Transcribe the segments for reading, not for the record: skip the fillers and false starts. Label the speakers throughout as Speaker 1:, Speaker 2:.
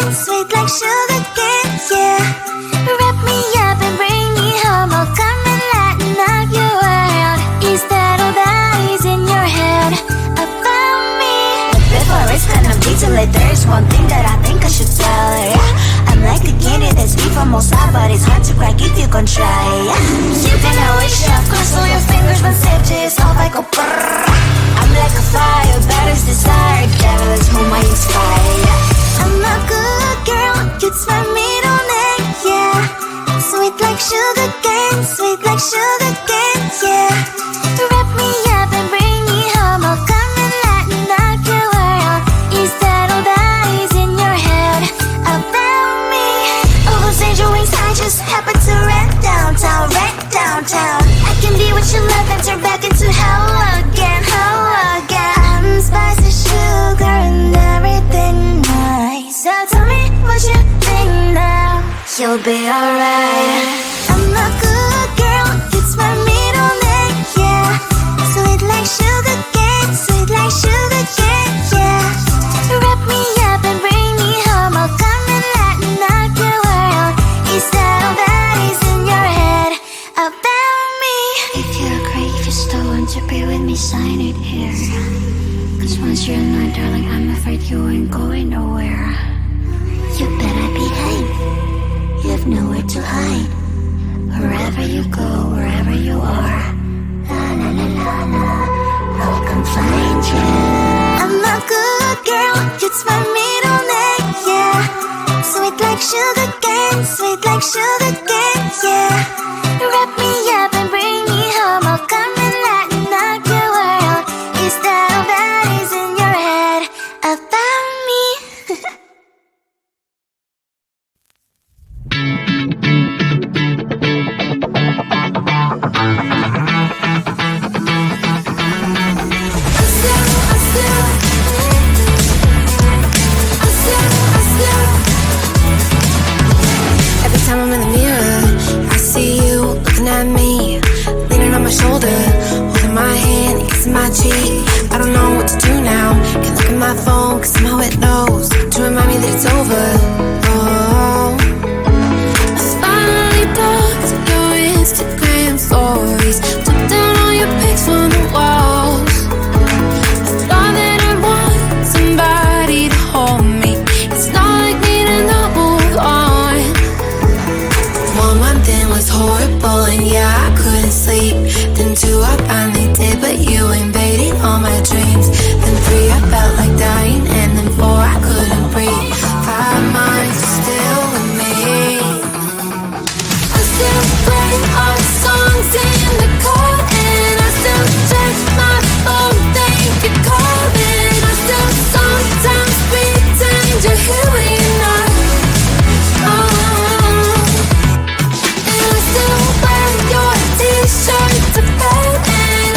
Speaker 1: cane, sweet like sugar cane, yeah. Wrap me up and bring me home, I'll come and lighten up your world. Is that all that is in your head about me? But before it's gonna be too late, there's one thing that I think I should tell her, yeah. I'm like the candy that's deep from outside, but it's hard to crack if you can try, yeah. You can always shove, cross all your fingers, but safety is off, I go brrrr. I'm like a fire, baddest desire, devil is whom I inspire, yeah. I'm a good girl, it's my middle name, yeah. Sweet like sugar cane, sweet like sugar cane, yeah. Wrap me up and bring me home, I'll come and lighten up your world. Is that all that is in your head about me? All those angel wings I just happen to rent downtown, rent downtown. I can be what you love and turn back into hell again, hell again. I'm spicy sugar and everything nice. So tell me what you think now, you'll be alright. I'm a good girl, it's my middle name, yeah. Sweet like sugar cane, sweet like sugar cane, yeah. Wrap me up and bring me home, I'll come and lighten up your world. Is that all that is in your head about me? If you agree, if you still want to be with me, sign it here. Cause once you're not, darling, I'm afraid you ain't going nowhere. You better behave, you have nowhere to hide. Wherever you go, wherever you are, la la la la la, I'll come find you. I'm a good girl, it's my middle name, yeah. Sweet like sugar cane, sweet like sugar cane, yeah. Wrap me up and bring me home, I'll come and lighten up your world. Is that all that is in your head about me?
Speaker 2: Every time I'm in the mirror, I see you looking at me, leaning on my shoulder, holding my hand, kissing my cheek. I don't know what to do now. Can't look at my phone, cause somehow it knows to remind me that it's over. Oh, I finally blocked your Instagram stories, took down all your pics from the walls. I thought that I want somebody to hold me. It's not like me to not move on. 1 month in was horrible and yeah, I couldn't sleep. Then 2 I finally did, but you invaded all my dreams. Then 3 I felt like dying, and then 4 I couldn't breathe. 5 months you're still with me. I still play our songs in the car, and I still check my phone, think you're calling. I still sometimes pretend you're here when you're not. And I still wear your t-shirt to bed, and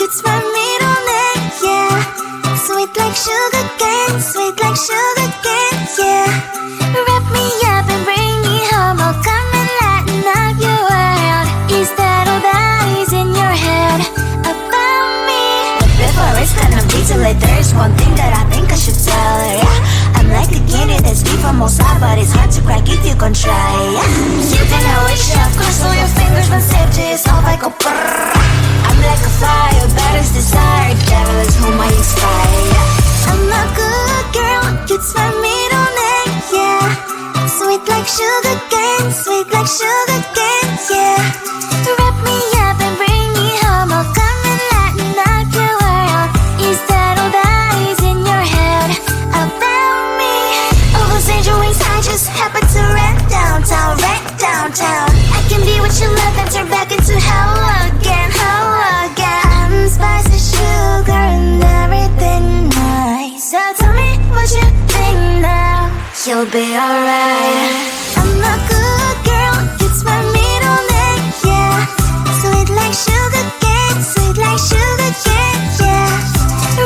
Speaker 1: It's my middle name, yeah. Sweet like sugar cane, sweet like sugar cane, yeah. Wrap me up and bring me home. I'll come and lighten up your world. Is that all that is in your head about me?
Speaker 3: But before I spend on detail, there's one thing that I think I should tell her, yeah. I'm like a candy that's deep from most side, but it's hard to crack if you can try, yeah. You can always shove, cross all your fingers, but safety is all like a brrrr. I'm like a fire, batters desire, devil is whom I inspire.
Speaker 1: I'm a good girl, it's my middle name, yeah. Sweet like sugar cane, sweet like sugar cane, yeah. Wrap me up and bring me home. I'll come and lighten up your world. Is that all that is in your head about me? Oh, those angel wings, I just happen to rent downtown, I can be what you love and turn back into hell again, I'm spice and sugar and everything nice. So tell me what you think now.
Speaker 3: You'll be alright.
Speaker 1: I'm a good girl, it's my middle name, yeah. Sweet like sugar cane, sweet like sugar cane, yeah.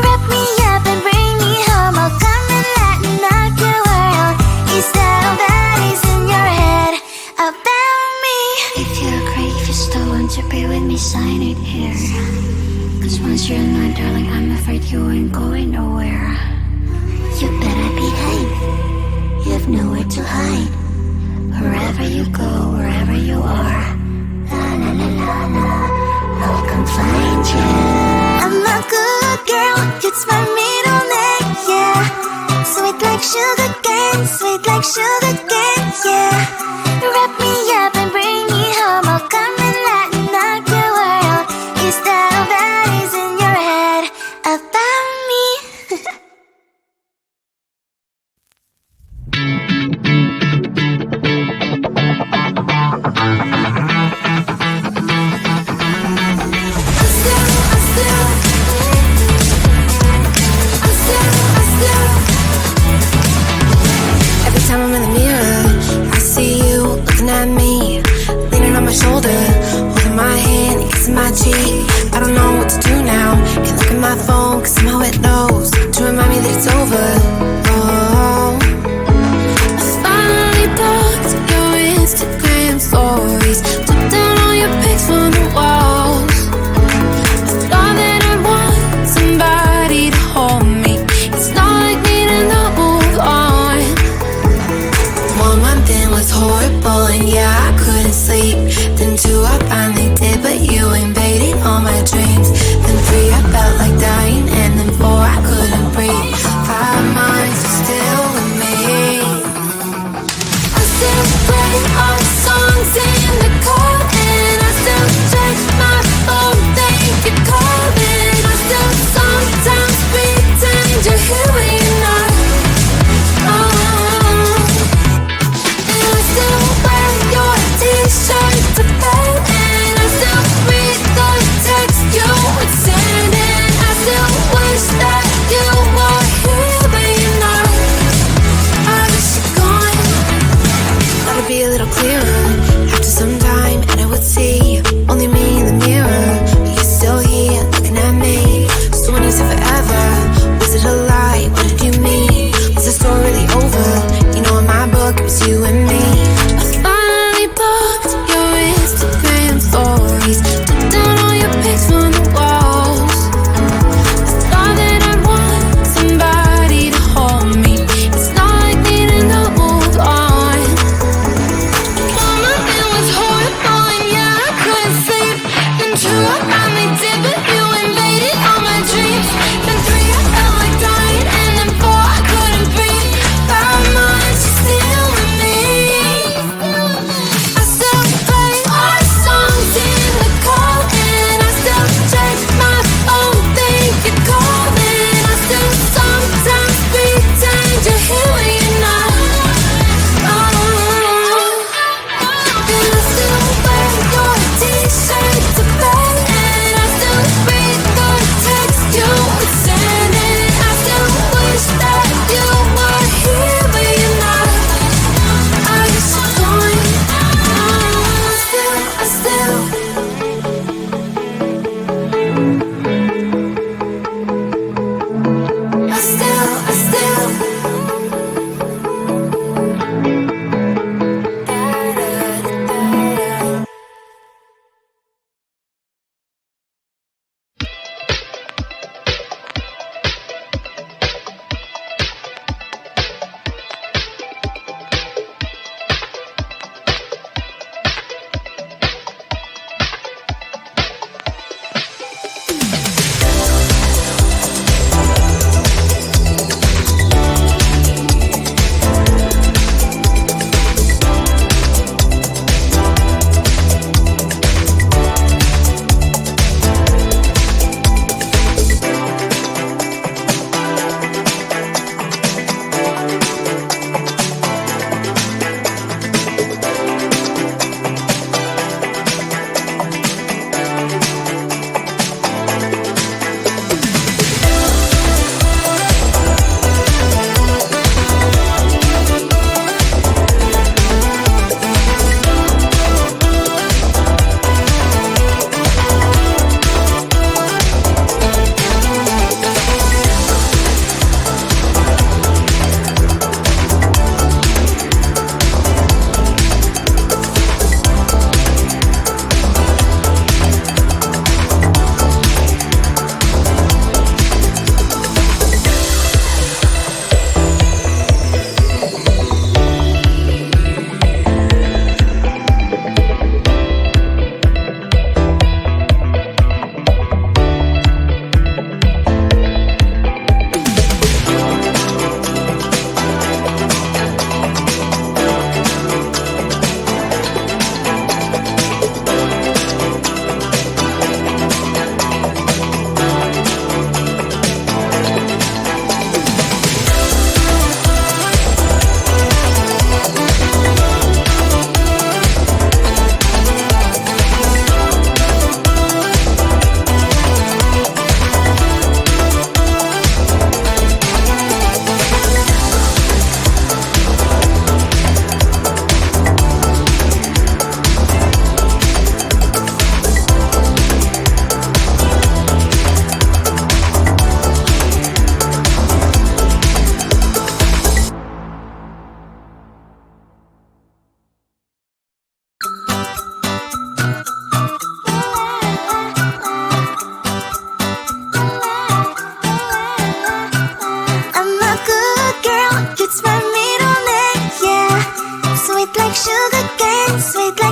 Speaker 1: Wrap me up and bring me home. I'll come and lighten up your world. Is that all that is in your head about me?
Speaker 3: If you're great, if you still want to be with me, sign it here. Cause once you're not, darling, I'm afraid you ain't going nowhere. You better behave, you have nowhere to hide. Wherever you go, wherever you are, la la la la la, I'll come find you.
Speaker 1: I'm a good girl, it's my middle name, yeah. Sweet like sugar cane, sweet like sugar cane, yeah. Wrap me up and bring me home. I'll come and lighten up your world. Is that all that is in your head about me?
Speaker 2: Every time I'm in the mirror, I see you looking at me, leaning on my shoulder, holding my hand, kissing my cheek. I don't know what to do now. Can't look at my phone, cause somehow it knows to remind me that it's over. Oh, I finally blocked your Instagram stories, took down all your pics from the walls. I thought that I'd want somebody to hold me. It's not like me to not move on. 1 month in was horrible, and yeah, I couldn't sleep. Then 2, I finally did, but you invaded all my dreams. Then 3, I felt like dying, and then 4, I couldn't breathe. 5 months, you're still with me. I still play our songs in the car, and I still check my phone, think you're calling. I still sometimes pretend you're here when you're not. And I still wear your t-shirt to bed, and I still read the text you would send, and I still wish that you were here but you're not. I wish you're gone. Thought it'd be a little clearer after some time, and I would see only me in the mirror, but you're still here looking at me. So when you said forever, was it a lie? What did you mean? Was the story really over? You know in my book it was you and me. I finally blocked your Instagram stories, took down all your pics from the walls. I thought that I'd want somebody to hold me. It's not like me to not move on. 1 month it was horrible, and yeah, I couldn't sleep. Then 2, I finally did, but you invaded all my dreams. Then 3, I felt like dying, and then 4, I couldn't breathe. 5 months, you're still with me. I still play our songs in the car, and I still check my phone, think you're calling. I still sometimes pretend you're here when you're not. And I still wear your t-shirt to bed, and I still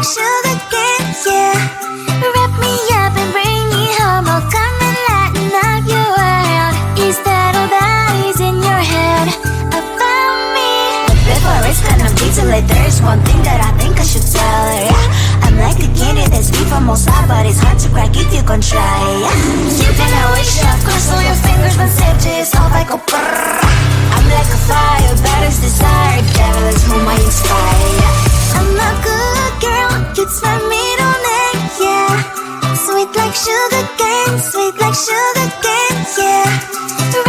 Speaker 1: sugar cane, yeah. Wrap me up and bring me home. I'll come and lighten up your world. Is that all that is in your head about me?
Speaker 3: But before it's gonna be too late, there is one thing that I think I should tell her, yeah. I'm like a candy that's sweet from outside, but it's hard to crack if you can try, yeah. You can wish you cross all your fingers when safety is off, I go brrrr. I'm like a fire, that is desire, devil is whom I inspire, yeah.
Speaker 1: I'm a good girl, it's my middle name, yeah. Sweet like sugar cane, yeah.